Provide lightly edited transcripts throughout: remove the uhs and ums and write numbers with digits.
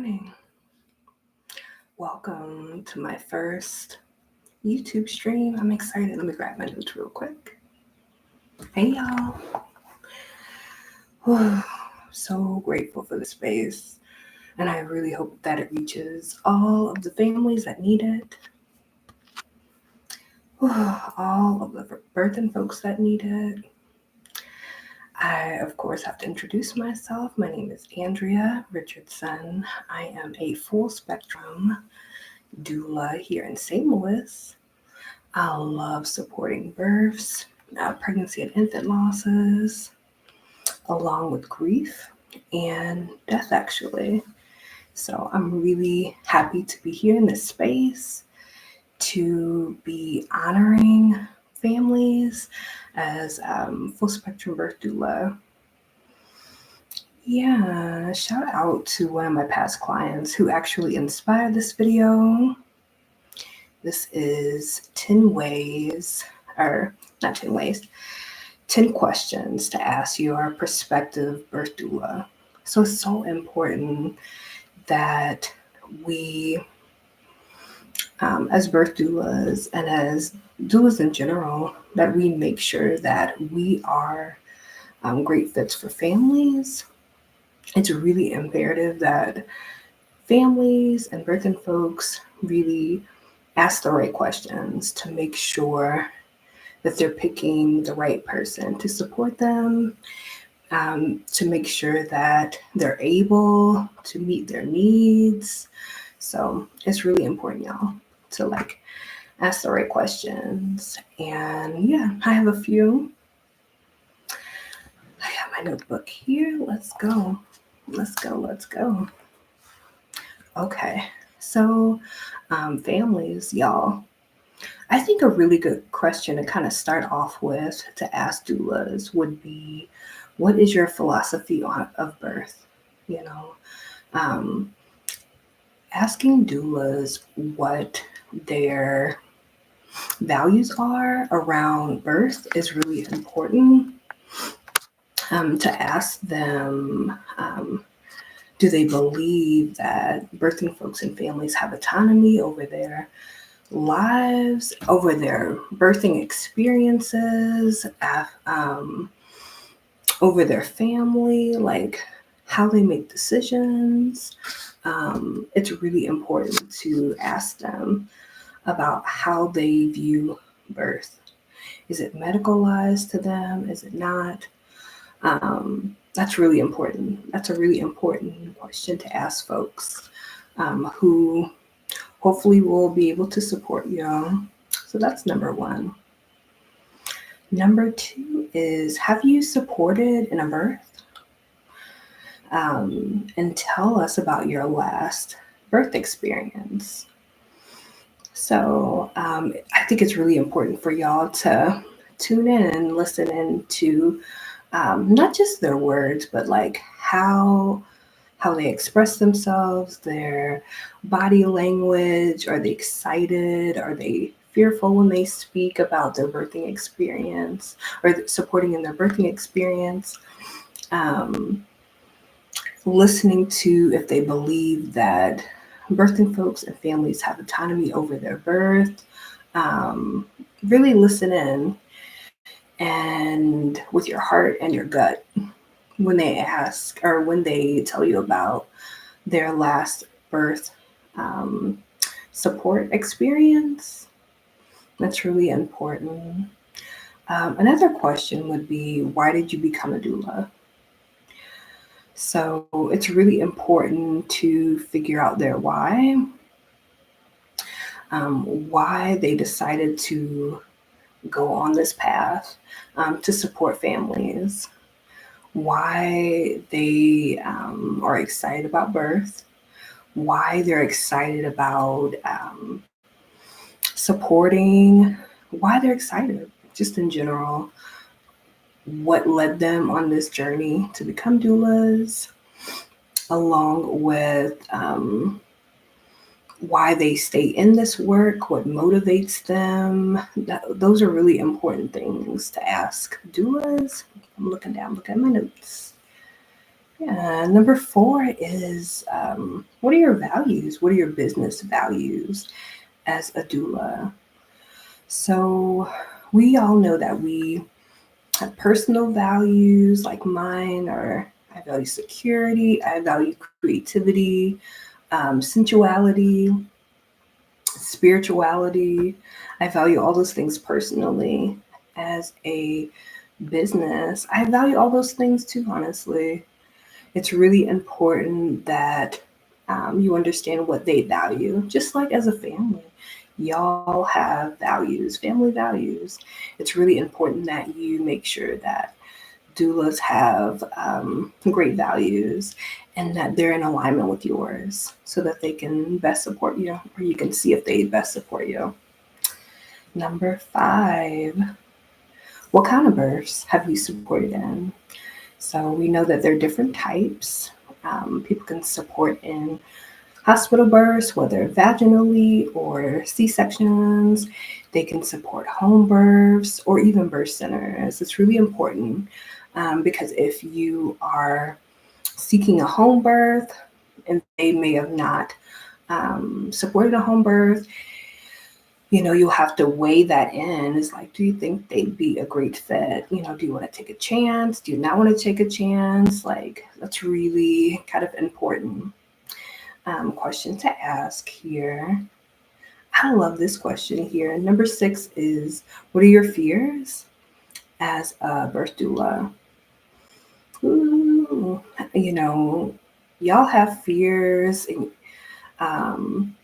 morning. Welcome to my first YouTube stream. I'm excited. Let me grab my notes real quick. Hey, y'all. So grateful for the space, and I really hope that it reaches all of the families that need it, all of the birthing folks that need it. I, of course, have to introduce myself. My name is Andrea Richardson. I am a full spectrum doula here in St. Louis. I love supporting births, pregnancy and infant losses, along with grief and death, actually. So I'm really happy to be here in this space to be honoring families as full spectrum birth doula. Yeah, shout out to one of my past clients who actually inspired this video. This is 10 ways, or not 10 ways, 10 questions to ask your prospective birth doula. So it's so important that we, as birth doulas and as doulas in general, that we make sure that we are great fits for families. It's really imperative that families and birthing folks really ask the right questions to make sure that they're picking the right person to support them, to make sure that they're able to meet their needs. So it's really important, y'all, to ask the right questions. And yeah, I have a few. I got my notebook here. Let's go. Okay, so families, y'all. I think a really good question to kind of start off with to ask doulas would be, what is your philosophy of birth? You know, asking doulas what their values are around birth is really important. To ask them, do they believe that birthing folks and families have autonomy over their lives, over their birthing experiences, over their family, like how they make decisions? It's really important to ask them about how they view birth. Is it medicalized to them? Is it not? That's really important. That's a really important question to ask folks who hopefully will be able to support you. So that's number one. Number two is, have you supported in a birth? And tell us about your last birth experience. So I think it's really important for y'all to tune in and listen in to not just their words, but like how they express themselves, their body language. Are they excited? Are they fearful when they speak about their birthing experience or supporting in their birthing experience? Listening to if they believe that birthing folks and families have autonomy over their birth. Really listen in and with your heart and your gut when they ask or when they tell you about their last birth support experience. That's really important. Another question would be, why did you become a doula? So it's really important to figure out their why they decided to go on this path to support families, why they are excited about birth, why they're excited about supporting, why they're excited, just in general, what led them on this journey to become doulas, along with why they stay in this work, what motivates them. Those are really important things to ask doulas. I'm looking at my notes. Yeah. Number four is what are your values? What are your business values as a doula? So we all know that we have personal values, like mine are I value security, I value creativity, sensuality, spirituality. I value all those things personally. As a business, I value all those things too, honestly. It's really important that you understand what they value, just like as a family. Y'all have values, family values. It's really important that you make sure that doulas have great values and that they're in alignment with yours so that they can best support you, or you can see if they best support you. Number five, what kind of births have you supported in? So we know that there are different types. People can support in hospital births, whether vaginally or C-sections. They can support home births or even birth centers. It's really important because if you are seeking a home birth and they may have not supported a home birth, you'll have to weigh that in. It's like, do you think they'd be a great fit? Do you want to take a chance? Do you not want to take a chance? Like, that's really kind of important question to ask here. I love this question here. Number six is, what are your fears as a birth doula? Ooh, y'all have fears um,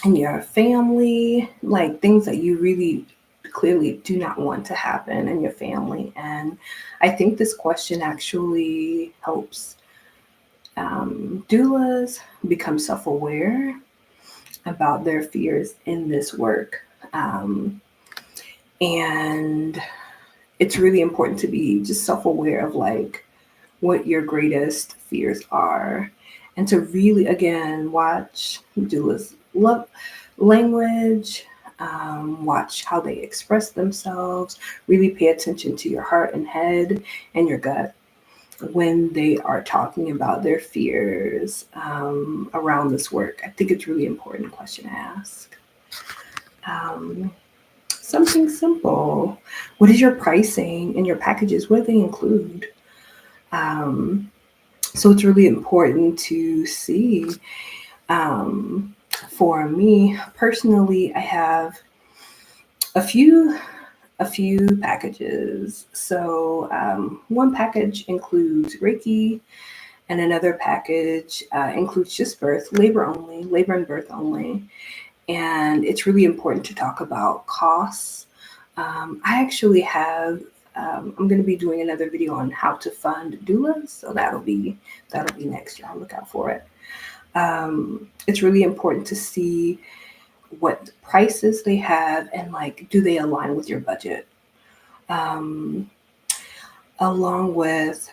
in your family, like things that you really clearly do not want to happen in your family. And I think this question actually helps doulas become self-aware about their fears in this work. And it's really important to be just self-aware of like what your greatest fears are, and to really, again, watch doulas love language, watch how they express themselves, really pay attention to your heart and head and your gut when they are talking about their fears around this work. I think it's really important question to ask. Something simple. What is your pricing and your packages? What do they include? So it's really important to see. For me personally, I have a few packages. So one package includes Reiki, and another package includes just labor and birth only. And it's really important to talk about costs. I actually have. I'm going to be doing another video on how to fund doulas, so that'll be next year. I'll look out for it. It's really important to see what prices they have and like, do they align with your budget? Along with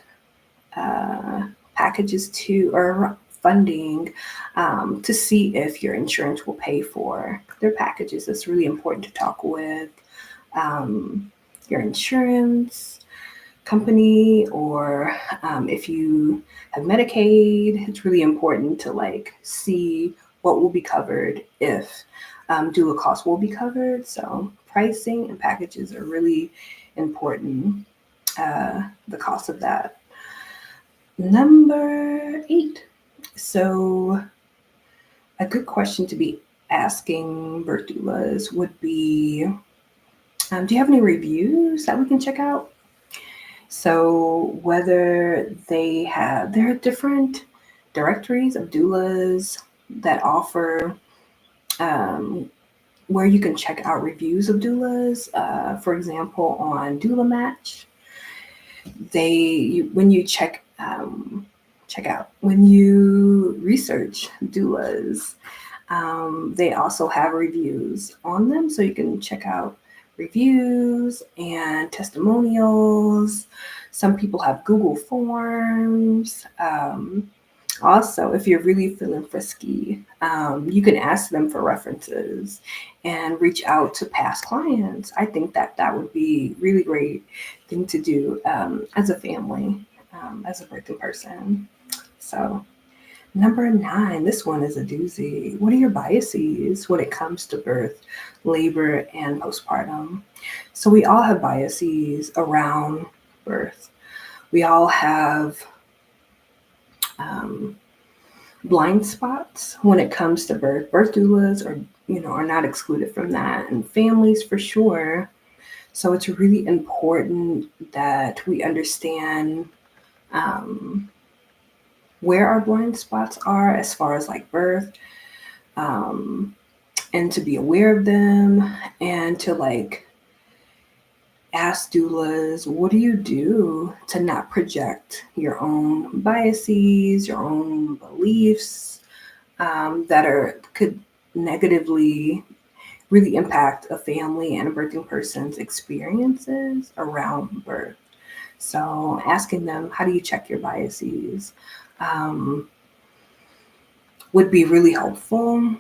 packages to or funding to see if your insurance will pay for their packages. It's really important to talk with your insurance company, or if you have Medicaid, it's really important to like see what will be covered, if doula costs will be covered. So pricing and packages are really important. The cost of that. Number 8. So a good question to be asking birth doulas would be, do you have any reviews that we can check out? So whether there are different directories of doulas that offer where you can check out reviews of doulas. For example, on Doula Match, when you check out, when you research doulas, they also have reviews on them, so you can check out reviews and testimonials. Some people have Google Forms. Also, if you're really feeling frisky, you can ask them for references and reach out to past clients. I think that would be really great thing to do as a family. as a birthing person. So, number 9, this one is a doozy. What are your biases when it comes to birth, labor, and postpartum? So, we all have biases around birth. We all have um, blind spots when it comes to birth. Birth doulas are not excluded from that, and families for sure. So it's really important that we understand um, where our blind spots are as far as like birth, um, and to be aware of them, and to like ask doulas, what do you do to not project your own biases, your own beliefs that could negatively really impact a family and a birthing person's experiences around birth. So asking them, how do you check your biases, um, would be really helpful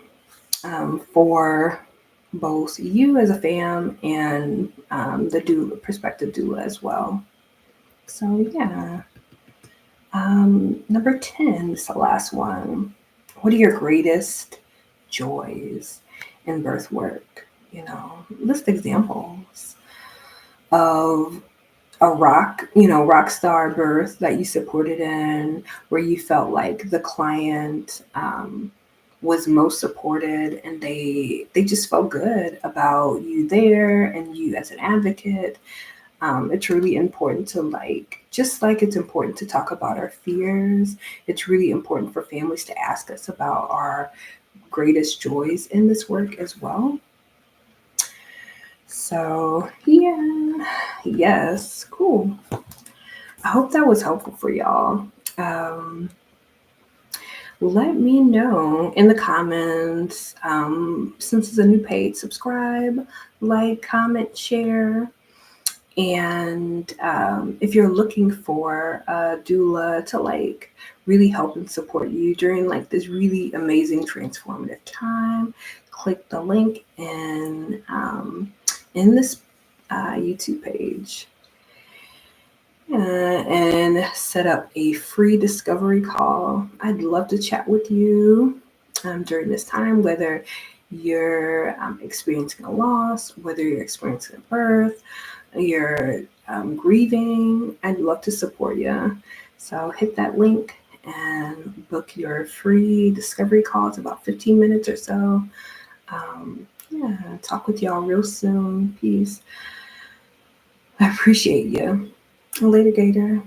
for both you as a fam and the doula, prospective doula as well. So yeah. Number 10 is the last one. What are your greatest joys in birth work? List examples of a rock star birth that you supported in, where you felt like the client was most supported, and they just felt good about you there and you as an advocate. It's really important to just like it's important to talk about our fears, it's really important for families to ask us about our greatest joys in this work as well. So yeah, yes, cool. I hope that was helpful for y'all. Um, Let me know in the comments. Since it's a new page, subscribe, like, comment, share. And if you're looking for a doula to like really help and support you during like this really amazing transformative time, click the link in this YouTube page. And set up a free discovery call. I'd love to chat with you during this time, whether you're experiencing a loss, whether you're experiencing a birth, you're grieving. I'd love to support you. So hit that link and book your free discovery call. It's about 15 minutes or so. Yeah, talk with y'all real soon. Peace. I appreciate you. Later, Gator.